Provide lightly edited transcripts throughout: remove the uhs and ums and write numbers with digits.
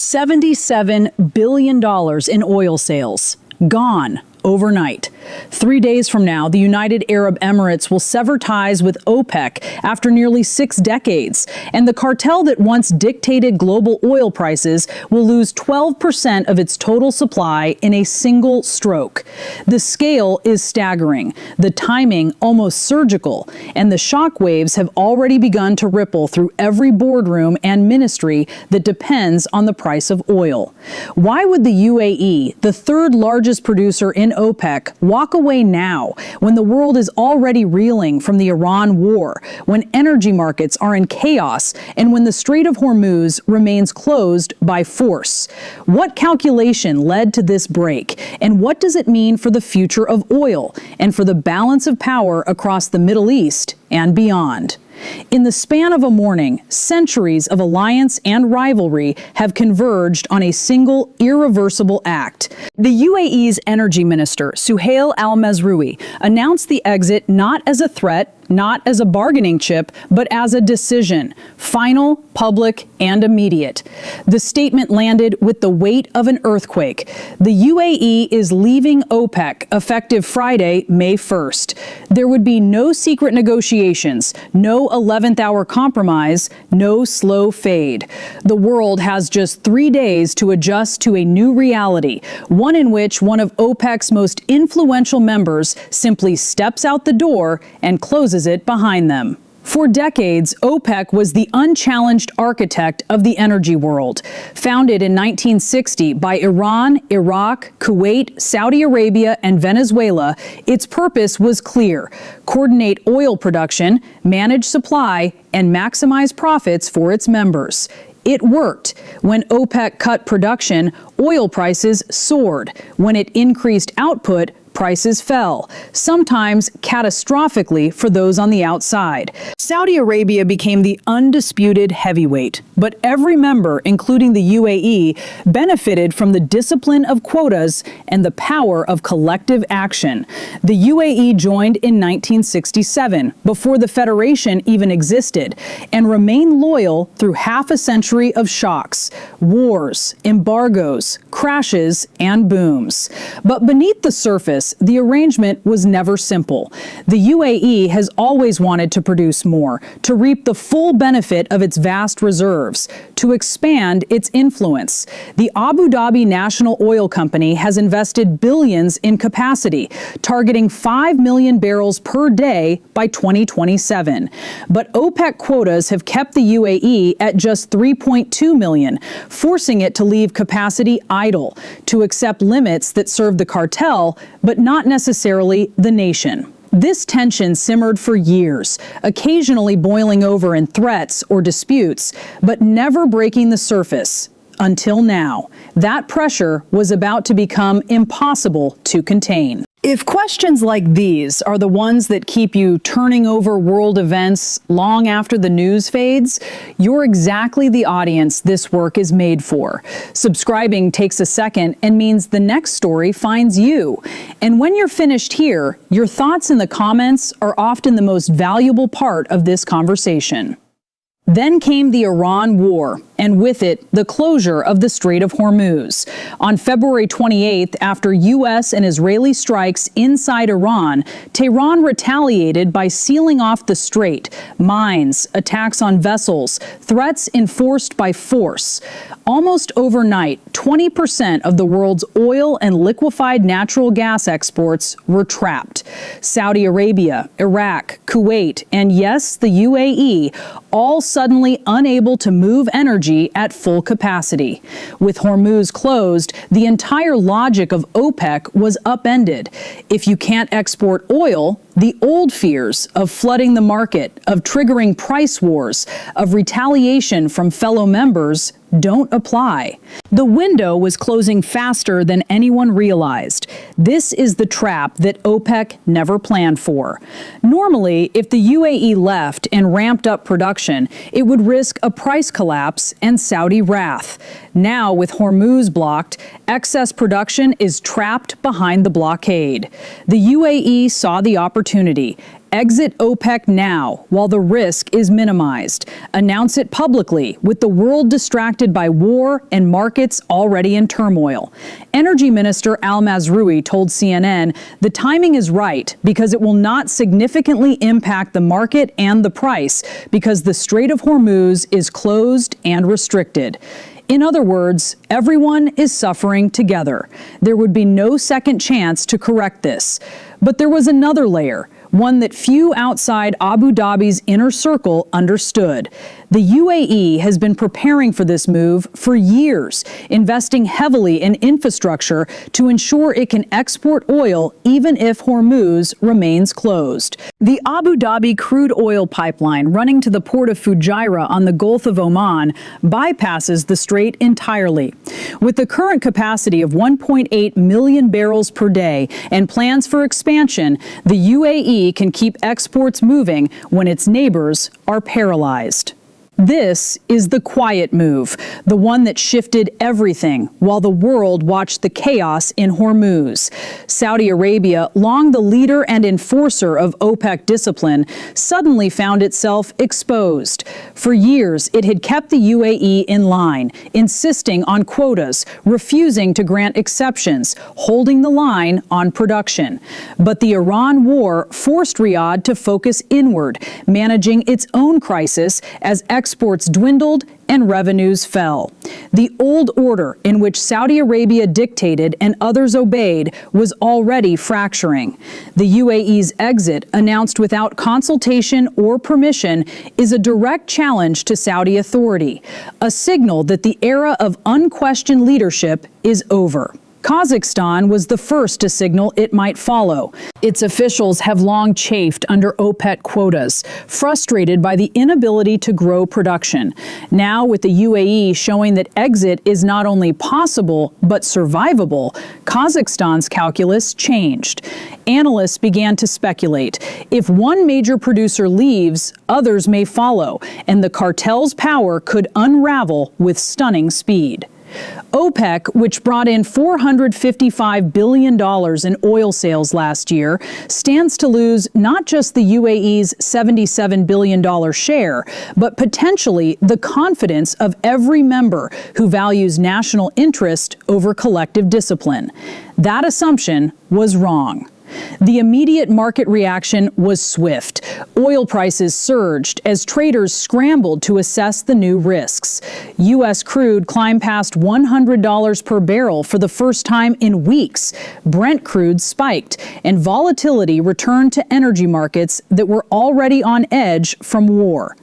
$77 billion in oil sales. Gone overnight. 3 days from now, the United Arab Emirates will sever ties with OPEC after nearly 6 decades. And the cartel that once dictated global oil prices will lose 12% of its total supply in a single stroke. The scale is staggering, the timing almost surgical, and the shockwaves have already begun to ripple through every boardroom and ministry that depends on the price of oil. Why would the UAE, the third largest producer in OPEC, walk away now when the world is already reeling from the Iran war, when energy markets are in chaos, and when the Strait of Hormuz remains closed by force? What calculation led to this break, and what does it mean for the future of oil and for the balance of power across the Middle East and beyond? In the span of a morning, centuries of alliance and rivalry have converged on a single irreversible act. The UAE's energy minister, Suhail al-Mazroui, announced the exit not as a threat, not as a bargaining chip, but as a decision, final, public, and immediate. The statement landed with the weight of an earthquake. The UAE is leaving OPEC effective Friday, May 1st. There would be no secret negotiations, no 11th hour compromise, no slow fade. The world has just 3 days to adjust to a new reality, one in which one of OPEC's most influential members simply steps out the door and closes it behind them. For decades, OPEC was the unchallenged architect of the energy world. Founded in 1960 by Iran, Iraq, Kuwait, Saudi Arabia, and Venezuela, its purpose was clear: coordinate oil production, manage supply, and maximize profits for its members. It worked. When OPEC cut production, oil prices soared. When it increased output, prices fell, sometimes catastrophically for those on the outside. Saudi Arabia became the undisputed heavyweight, but every member, including the UAE, benefited from the discipline of quotas and the power of collective action. The UAE joined in 1967, before the Federation even existed, and remained loyal through half a century of shocks, wars, embargoes, crashes, and booms. But beneath the surface, the arrangement was never simple. The UAE has always wanted to produce more, to reap the full benefit of its vast reserves, to expand its influence. The Abu Dhabi National Oil Company has invested billions in capacity, targeting 5 million barrels per day by 2027. But OPEC quotas have kept the UAE at just 3.2 million, forcing it to leave capacity idle, to accept limits that serve the cartel, but not necessarily the nation. This tension simmered for years, occasionally boiling over in threats or disputes, but never breaking the surface. Until now, that pressure was about to become impossible to contain. If questions like these are the ones that keep you turning over world events long after the news fades, you're exactly the audience this work is made for. Subscribing takes a second and means the next story finds you. And when you're finished here, your thoughts in the comments are often the most valuable part of this conversation. Then came the Iran war, and with it, the closure of the Strait of Hormuz. On February 28th, after U.S. and Israeli strikes inside Iran, Tehran retaliated by sealing off the strait, mines, attacks on vessels, threats enforced by force. Almost overnight, 20% of the world's oil and liquefied natural gas exports were trapped. Saudi Arabia, Iraq, Kuwait, and yes, the UAE, all suddenly unable to move energy at full capacity. With Hormuz closed, the entire logic of OPEC was upended. If you can't export oil, the old fears of flooding the market, of triggering price wars, of retaliation from fellow members don't apply. The window was closing faster than anyone realized. This is the trap that OPEC never planned for. Normally, if the UAE left and ramped up production, it would risk a price collapse and Saudi wrath. Now, with Hormuz blocked, excess production is trapped behind the blockade. The UAE saw the opportunity. Exit OPEC now while the risk is minimized. Announce it publicly with the world distracted by war and markets already in turmoil. Energy Minister Al Mazroui told CNN the timing is right because it will not significantly impact the market and the price because the Strait of Hormuz is closed and restricted. In other words, everyone is suffering together. There would be no second chance to correct this. But there was another layer, one that few outside Abu Dhabi's inner circle understood. The UAE has been preparing for this move for years, investing heavily in infrastructure to ensure it can export oil even if Hormuz remains closed. The Abu Dhabi crude oil pipeline running to the port of Fujairah on the Gulf of Oman bypasses the strait entirely. With the current capacity of 1.8 million barrels per day and plans for expansion, the UAE can keep exports moving when its neighbors are paralyzed. This is the quiet move, the one that shifted everything while the world watched the chaos in Hormuz. Saudi Arabia, long the leader and enforcer of OPEC discipline, suddenly found itself exposed. For years, it had kept the UAE in line, insisting on quotas, refusing to grant exceptions, holding the line on production. But the Iran war forced Riyadh to focus inward, managing its own crisis as exports dwindled and revenues fell. The old order in which Saudi Arabia dictated and others obeyed was already fracturing. The UAE's exit, announced without consultation or permission, is a direct challenge to Saudi authority, a signal that the era of unquestioned leadership is over. Kazakhstan was the first to signal it might follow. Its officials have long chafed under OPEC quotas, frustrated by the inability to grow production. Now, with the UAE showing that exit is not only possible but survivable, Kazakhstan's calculus changed. Analysts began to speculate. If one major producer leaves, others may follow, and the cartel's power could unravel with stunning speed. OPEC, which brought in $455 billion in oil sales last year, stands to lose not just the UAE's $77 billion share, but potentially the confidence of every member who values national interest over collective discipline. That assumption was wrong. The immediate market reaction was swift. Oil prices surged as traders scrambled to assess the new risks. U.S. crude climbed past $100 per barrel for the first time in weeks. Brent crude spiked, and volatility returned to energy markets that were already on edge from war.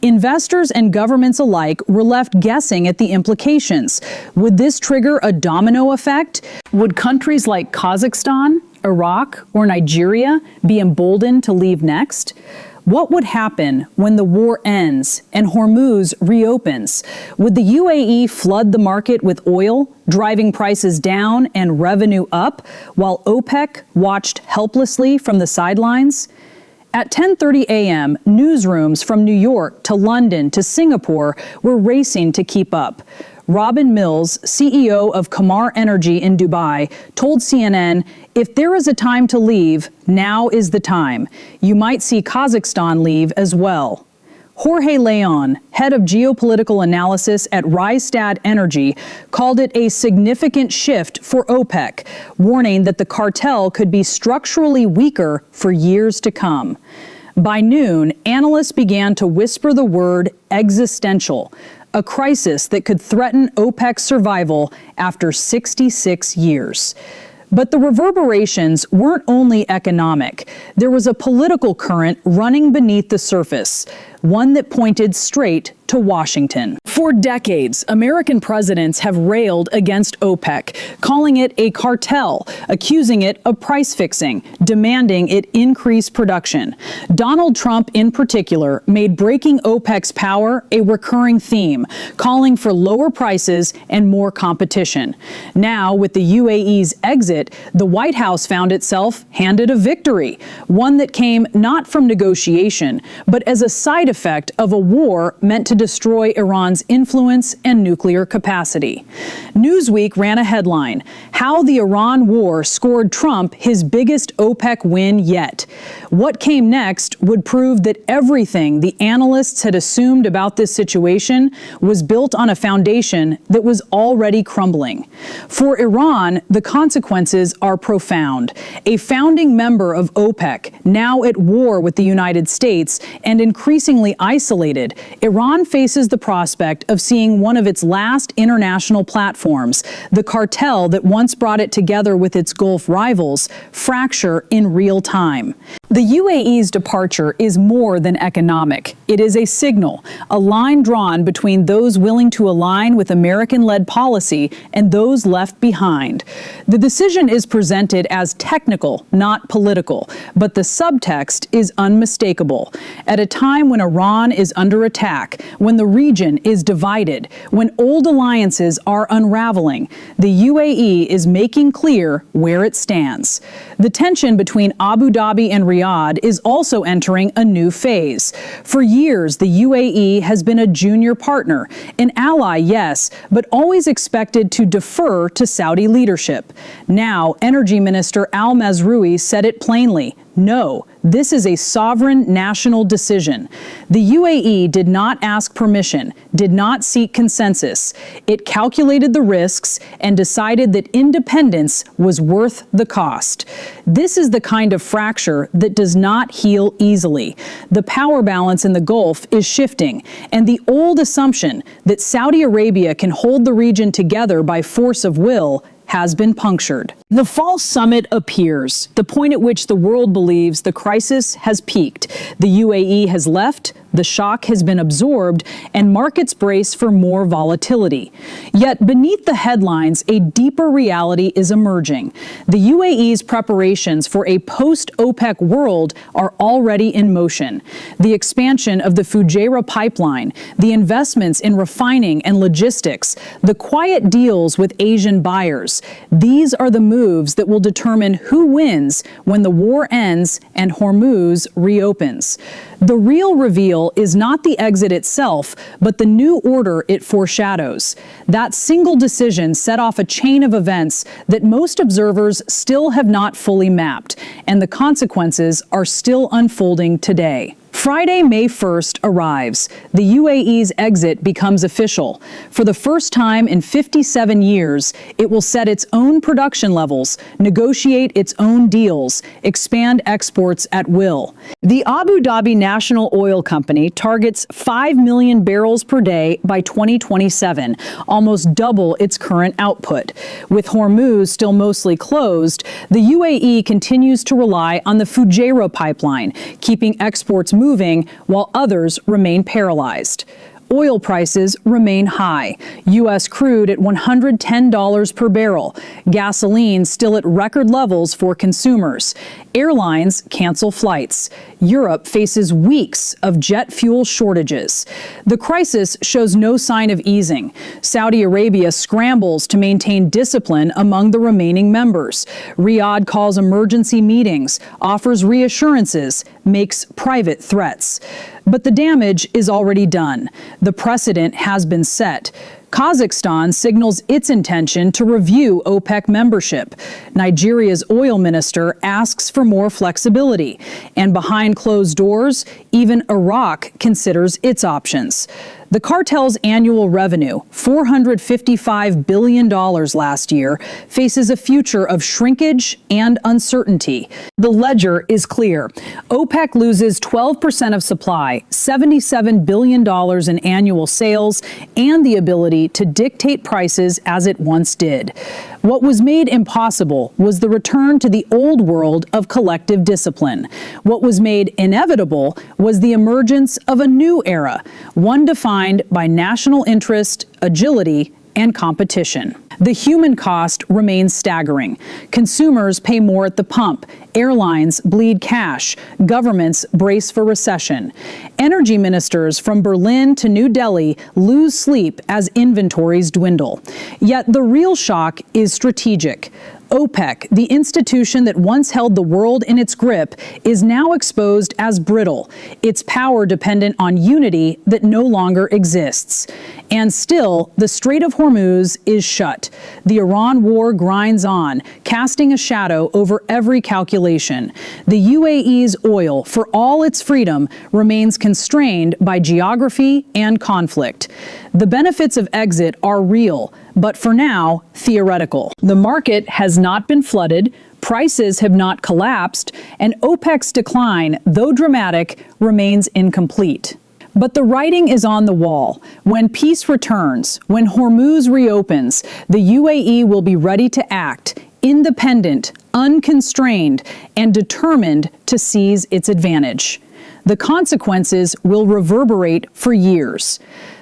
Investors and governments alike were left guessing at the implications. Would this trigger a domino effect? Would countries like Kazakhstan, Iraq, or Nigeria be emboldened to leave next? What would happen when the war ends and Hormuz reopens? Would the UAE flood the market with oil, driving prices down and revenue up, while OPEC watched helplessly from the sidelines? At 10:30 a.m., newsrooms from New York to London to Singapore were racing to keep up. Robin Mills, CEO of Kamar Energy in Dubai, told CNN, "If there is a time to leave, now is the time. You might see Kazakhstan leave as well." Jorge Leon, head of geopolitical analysis at Rystad Energy, called it a significant shift for OPEC, warning that the cartel could be structurally weaker for years to come. By noon, analysts began to whisper the word existential, a crisis that could threaten OPEC's survival after 66 years. But the reverberations weren't only economic. There was a political current running beneath the surface, one that pointed straight to Washington. For decades, American presidents have railed against OPEC, calling it a cartel, accusing it of price fixing, demanding it increase production. Donald Trump, in particular, made breaking OPEC's power a recurring theme, calling for lower prices and more competition. Now, with the UAE's exit, the White House found itself handed a victory, one that came not from negotiation, but as a side effect of a war meant to destroy Iran's influence and nuclear capacity. Newsweek ran a headline, "How the Iran War Scored Trump His Biggest OPEC Win Yet." What came next would prove that everything the analysts had assumed about this situation was built on a foundation that was already crumbling. For Iran, the consequences are profound. A founding member of OPEC, now at war with the United States and increasingly isolated, Iran faces the prospect of seeing one of its last international platforms, the cartel that once brought it together with its Gulf rivals, fracture in real time. The UAE's departure is more than economic. It is a signal, a line drawn between those willing to align with American-led policy and those left behind. The decision is presented as technical, not political, but the subtext is unmistakable. At a time when Iran is under attack, when the region is divided, when old alliances are unraveling, the UAE is making clear where it stands. The tension between Abu Dhabi and Riyadh is also entering a new phase. For years, the UAE has been a junior partner, an ally, yes, but always expected to defer to Saudi leadership. Now, Energy Minister Al Mazroui said it plainly. No, this is a sovereign national decision. The UAE did not ask permission, did not seek consensus. It calculated the risks and decided that independence was worth the cost. This is the kind of fracture that does not heal easily. The power balance in the Gulf is shifting, and the old assumption that Saudi Arabia can hold the region together by force of will has been punctured. The fall summit appears, the point at which the world believes the crisis has peaked. The UAE has left, the shock has been absorbed, and markets brace for more volatility. Yet beneath the headlines, a deeper reality is emerging. The UAE's preparations for a post-OPEC world are already in motion. The expansion of the Fujairah pipeline, the investments in refining and logistics, the quiet deals with Asian buyers, these are the moves that will determine who wins when the war ends and Hormuz reopens. The real reveal is not the exit itself, but the new order it foreshadows. That single decision set off a chain of events that most observers still have not fully mapped, and the consequences are still unfolding today. Friday, May 1st arrives. The UAE's exit becomes official. For the first time in 57 years, it will set its own production levels, negotiate its own deals, expand exports at will. The Abu Dhabi National Oil Company targets 5 million barrels per day by 2027, almost double its current output. With Hormuz still mostly closed, the UAE continues to rely on the Fujairah pipeline, keeping exports moving while others remain paralyzed. Oil prices remain high. U.S. crude at $110 per barrel. Gasoline still at record levels for consumers. Airlines cancel flights. Europe faces weeks of jet fuel shortages. The crisis shows no sign of easing. Saudi Arabia scrambles to maintain discipline among the remaining members. Riyadh calls emergency meetings, offers reassurances, makes private threats. But the damage is already done. The precedent has been set. Kazakhstan signals its intention to review OPEC membership. Nigeria's oil minister asks for more flexibility. And behind closed doors, even Iraq considers its options. The cartel's annual revenue, $455 billion last year, faces a future of shrinkage and uncertainty. The ledger is clear. OPEC loses 12% of supply, $77 billion in annual sales, and the ability to dictate prices as it once did. What was made impossible was the return to the old world of collective discipline. What was made inevitable was the emergence of a new era, one defined by national interest, agility, and competition. The human cost remains staggering. Consumers pay more at the pump. Airlines bleed cash. Governments brace for recession. Energy ministers from Berlin to New Delhi lose sleep as inventories dwindle. Yet the real shock is strategic. OPEC, the institution that once held the world in its grip, is now exposed as brittle, its power dependent on unity that no longer exists. And still, the Strait of Hormuz is shut. The Iran war grinds on, casting a shadow over every calculation. The UAE's oil, for all its freedom, remains constrained by geography and conflict. The benefits of exit are real, but for now, theoretical. The market has not been flooded, prices have not collapsed, and OPEC's decline, though dramatic, remains incomplete. But the writing is on the wall. When peace returns, when Hormuz reopens, the UAE will be ready to act, independent, unconstrained, and determined to seize its advantage. The consequences will reverberate for years.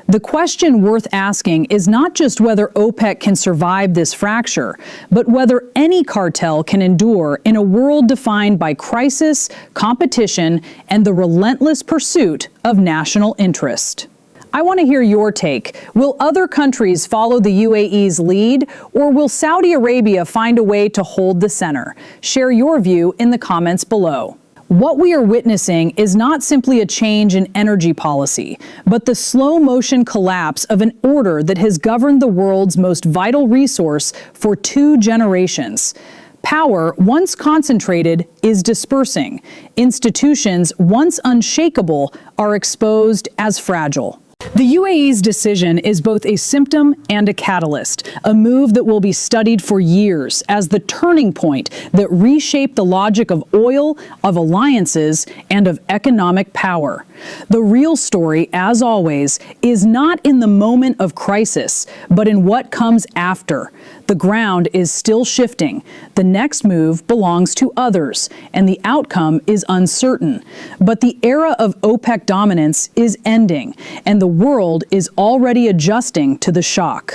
The question worth asking is not just whether OPEC can survive this fracture, but whether any cartel can endure in a world defined by crisis, competition, and the relentless pursuit of national interest. I want to hear your take. Will other countries follow the UAE's lead, or will Saudi Arabia find a way to hold the center? Share your view in the comments below. What we are witnessing is not simply a change in energy policy, but the slow-motion collapse of an order that has governed the world's most vital resource for 2 generations. Power, once concentrated, is dispersing. Institutions, once unshakable, are exposed as fragile. The UAE's decision is both a symptom and a catalyst, a move that will be studied for years as the turning point that reshaped the logic of oil, of alliances, and of economic power. The real story, as always, is not in the moment of crisis, but in what comes after. The ground is still shifting. The next move belongs to others, and the outcome is uncertain. But the era of OPEC dominance is ending, and the world is already adjusting to the shock.